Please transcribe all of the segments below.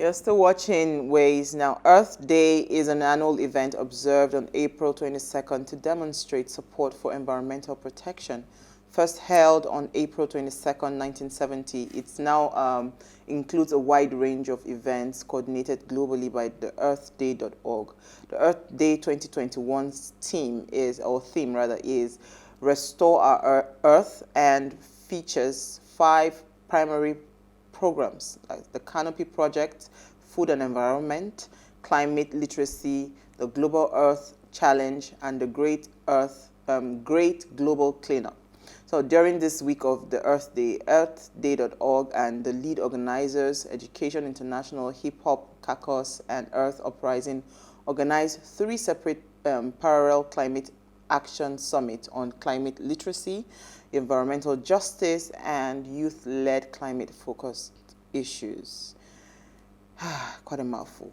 You're still watching Ways. Now, Earth Day is an annual event observed on April 22nd to demonstrate support for environmental protection. First held on April 22nd, 1970, it's now includes a wide range of events coordinated globally by the earthday.org. The Earth Day 2021's theme is Restore Our Earth, and features 5 primary programs like the Canopy Project, Food and Environment, Climate Literacy, the Global Earth Challenge, and the Great Global Cleanup. So during this week of the Earth Day, earthday.org and the lead organizers, Education International, Hip Hop, CACOS, and Earth Uprising, organized 3 separate parallel climate action summits on climate literacy, environmental justice, and youth-led climate-focused issues. Quite a mouthful.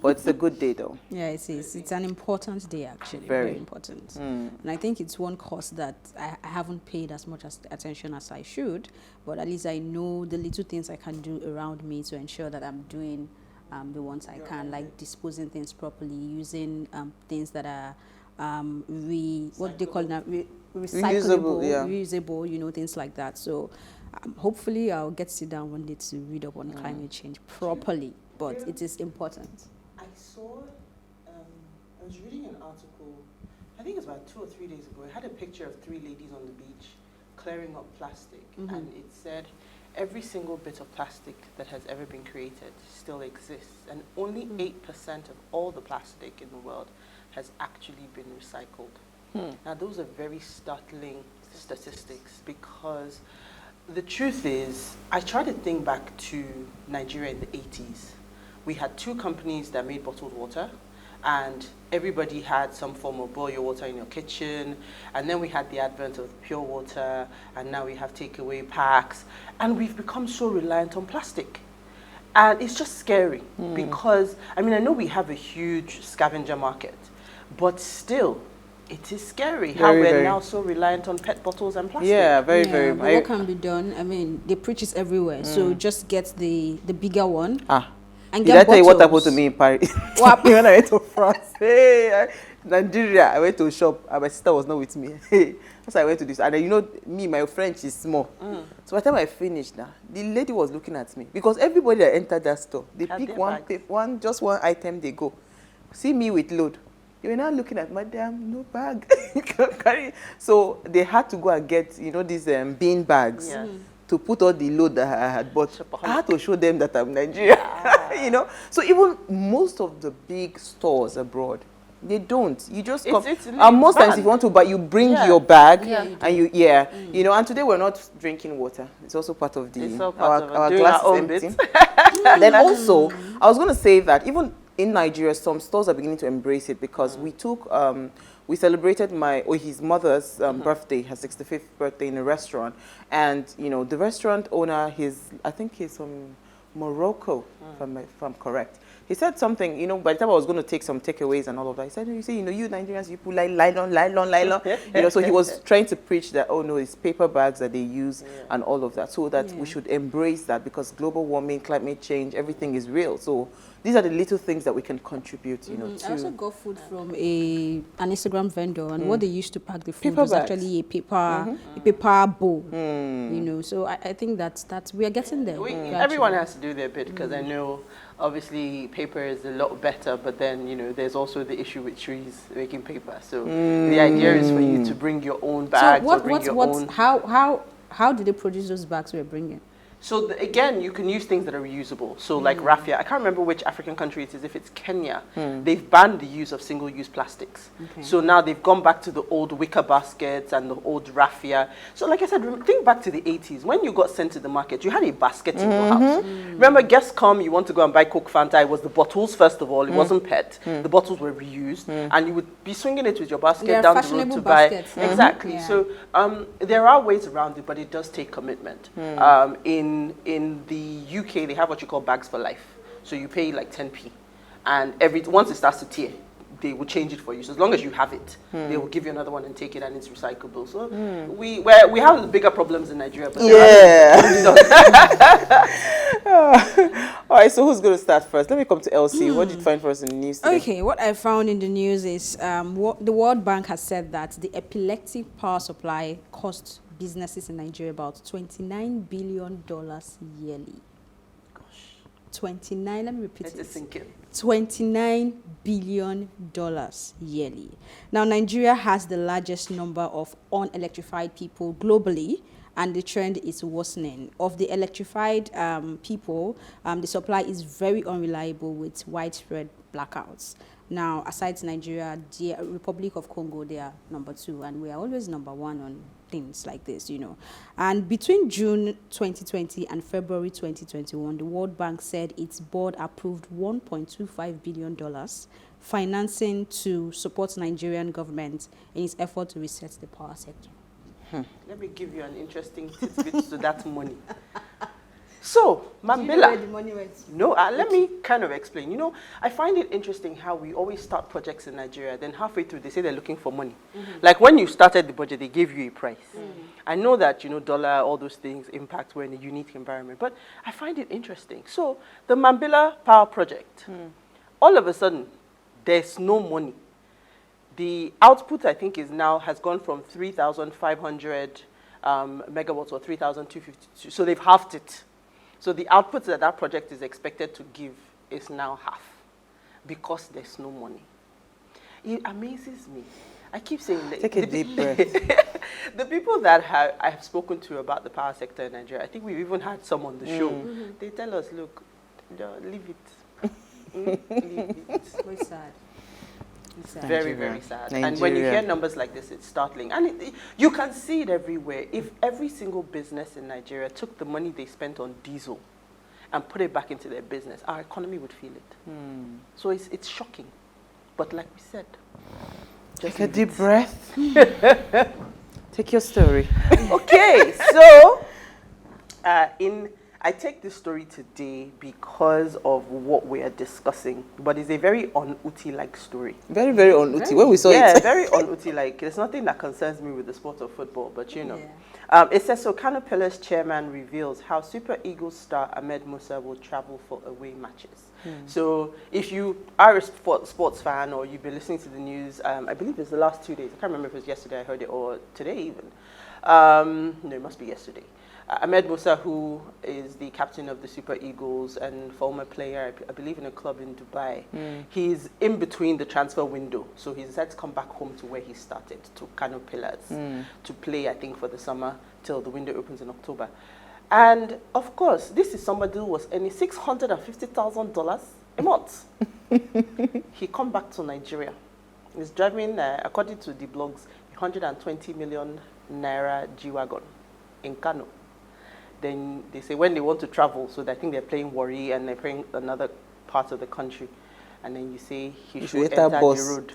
But it's a good day, though. Yeah, it is. It's an important day, actually. Very important. And I think it's one cause that I haven't paid as much attention as I should, but at least I know the little things I can do around me to ensure that I'm doing the ones I can, like disposing things properly, using things that are what they call now, recyclable, reusable, you know, things like that. So hopefully I'll get to sit down one day to read up on climate change properly, but it is important. I saw, I was reading an article, I think it was about 2 or 3 days ago. It had a picture of 3 ladies on the beach clearing up plastic, and it said every single bit of plastic that has ever been created still exists, and only 8% of all the plastic in the world has actually been recycled. Now, those are very startling statistics, because the truth is, I try to think back to Nigeria in the 80s. We had 2 companies that made bottled water, and everybody had some form of boil your water in your kitchen. And then we had the advent of pure water, and now we have takeaway packs, and we've become so reliant on plastic. And it's just scary because, I mean, I know we have a huge scavenger market, but still, it is scary how we're now so reliant on PET bottles and plastic. Yeah, very. But what can be done? I mean, they preach it everywhere. So just get the bigger one. And did I tell you what happened to me in Paris? What? When I went to France, Nigeria, I went to a shop, and my sister was not with me. So I went to this, and you know, me, my French is small. So by the time I finished, now the lady was looking at me, because everybody that entered that store, they pick just one item, they go. See me with load. They were now looking at, madam, no bag. You can't carry. So they had to go and get, you know, these bean bags to put all the load that I had bought. I had to show them that I'm Nigerian. You know. So even most of the big stores abroad, they don't. You just come. And most times, if you want to buy, you bring your bag, and you know. And today we're not drinking water. It's also part of the our glass is empty. Then also, I was going to say that even in Nigeria, some stores are beginning to embrace it, because we celebrated his mother's birthday, her 65th birthday, in a restaurant, and you know, the restaurant owner, I think he's from Morocco, if I'm correct. He said something, you know, by the time I was going to take some takeaways and all of that, he said, you see, you know, you Nigerians, you put nylon. You know, so he was trying to preach that, oh no, it's paper bags that they use and all of that, so that we should embrace that, because global warming, climate change, everything is real. So these are the little things that we can contribute, you know, to. I also got food from an Instagram vendor, and what they used to pack the food was actually a paper bowl, you know. So I think that's we are getting there. Everyone has to do their bit, because I know, obviously, paper is a lot better, but then, you know, there's also the issue with trees making paper. So the idea is for you to bring your own bags, how do they produce those bags we're bringing? So again, you can use things that are reusable. So like raffia, I can't remember which African country it is. If it's Kenya, they've banned the use of single-use plastics. So now they've gone back to the old wicker baskets and the old raffia. So like I said, think back to the 80s. When you got sent to the market, you had a basket in your house. Remember, guests come, you want to go and buy Coke, Fanta. It was the bottles, first of all. It wasn't PET. The bottles were reused. And you would be swinging it with your basket down the road to buy. Exactly. So there are ways around it, but it does take commitment. In the UK, they have what you call bags for life. So you pay like 10p, and once it starts to tear, they will change it for you. So as long as you have it, they will give you another one and take it, and it's recyclable. So we have bigger problems in Nigeria. But all right, so who's going to start first? Let me come to Elsie. What did you find for us in the news today? Okay, what I found in the news is the World Bank has said that the epileptic power supply costs businesses in Nigeria about $29 billion yearly. 29, let me repeat it. $29 billion yearly. Now, Nigeria has the largest number of unelectrified people globally, and the trend is worsening. Of the electrified people, the supply is very unreliable with widespread blackouts. Now, aside Nigeria, the Republic of Congo, they are number 2, and we are always number 1 on things like this, you know. And between June 2020 and February 2021, the World Bank said its board approved $1.25 billion financing to support Nigerian government in its effort to reset the power sector. Let me give you an interesting tidbit to that money. So, Mambila, let me kind of explain. You know, I find it interesting how we always start projects in Nigeria, then halfway through they say they're looking for money. Like when you started the budget, they gave you a price. I know that, you know, dollar, all those things impact, we're in a unique environment, but I find it interesting. So, the Mambila Power Project, all of a sudden, there's no money. The output, I think, has gone from 3,500 megawatts or 3,252. So they've halved it. So the output that project is expected to give is now half because there's no money. It amazes me. I keep saying that. Take a deep breath. The people that I have spoken to about the power sector in Nigeria, I think we've even had some on the show. They tell us, look, leave it. Leave it. Very sad. Very, very sad. Nigeria. And when you hear numbers like this, it's startling. And you can see it everywhere. If every single business in Nigeria took the money they spent on diesel and put it back into their business, our economy would feel it. So it's shocking. But like we said, take a deep breath. Take your story. Okay, so I take this story today because of what we are discussing, but it's a very un-Uti-like story. Very, very un-Uti. When we saw it. Yeah, very un-Uti-like. There's nothing that concerns me with the sport of football, but you know. Yeah. It says, so Kano Pillars chairman reveals how Super Eagles star Ahmed Musa will travel for away matches. So if you are a sports fan or you've been listening to the news, I believe it's the last 2 days. I can't remember if it was yesterday I heard it or today even. No, it must be yesterday. Ahmed Musa, who is the captain of the Super Eagles and former player, I believe, in a club in Dubai, he's in between the transfer window. So he decided to come back home to where he started, to Kano Pillars, to play, I think, for the summer till the window opens in October. And, of course, this is somebody who was earning $650,000 a month. He come back to Nigeria. He's driving, according to the blogs, 120 million naira G-Wagon in Kano. Then they say when they want to travel, so I think they're playing Warri and they're playing another part of the country. And then you say he should enter the road.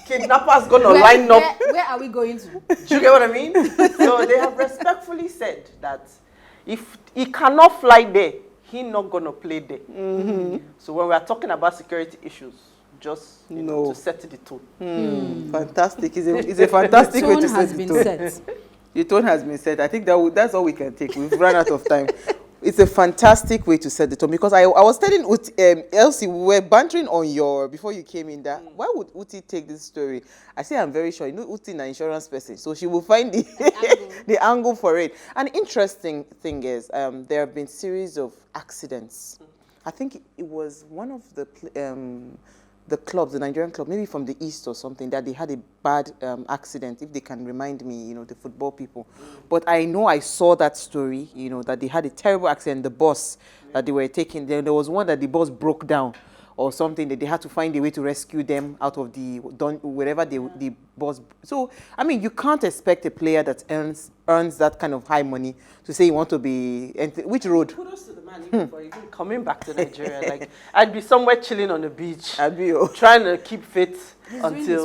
Kidnappers gonna line up. Where are we going to? Do you get what I mean? So they have respectfully said that if he cannot fly there, he's not gonna play there. So when we are talking about security issues, just you know, to set the tone. Fantastic. It's a fantastic way to set the tone. Set. The tone has been set. I think that's all we can take. We've run out of time. It's a fantastic way to set the tone because I was telling Elsie, we were bantering on before you came in that why would Uti take this story? I say I'm very sure. You know, Uti is an insurance person, so she will find the angle for it. An interesting thing is there have been series of accidents. I think it was one of the clubs, the Nigerian club, maybe from the east or something, that they had a bad accident, if they can remind me, you know, the football people. But I know I saw that story, you know, that they had a terrible accident, the bus that they were taking. There was one that the bus broke down or something, that they had to find a way to rescue them out of wherever the bus. So, I mean, you can't expect a player that earns that kind of high money to say you want to be, which road? Kudos to the man even for even coming back to Nigeria. Like, I'd be somewhere chilling on the beach, trying to keep fit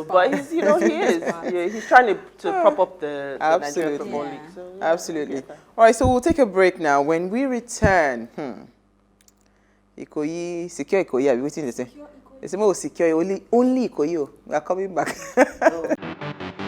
but he's, you know, he is. Yeah, he's trying to prop up the Nigerian Football League. So, yeah, absolutely. All right, so we'll take a break now. When we return, Secure Ikoyi, are we waiting to say? They say, "Mo secure only Ikoyi. We are coming back." No.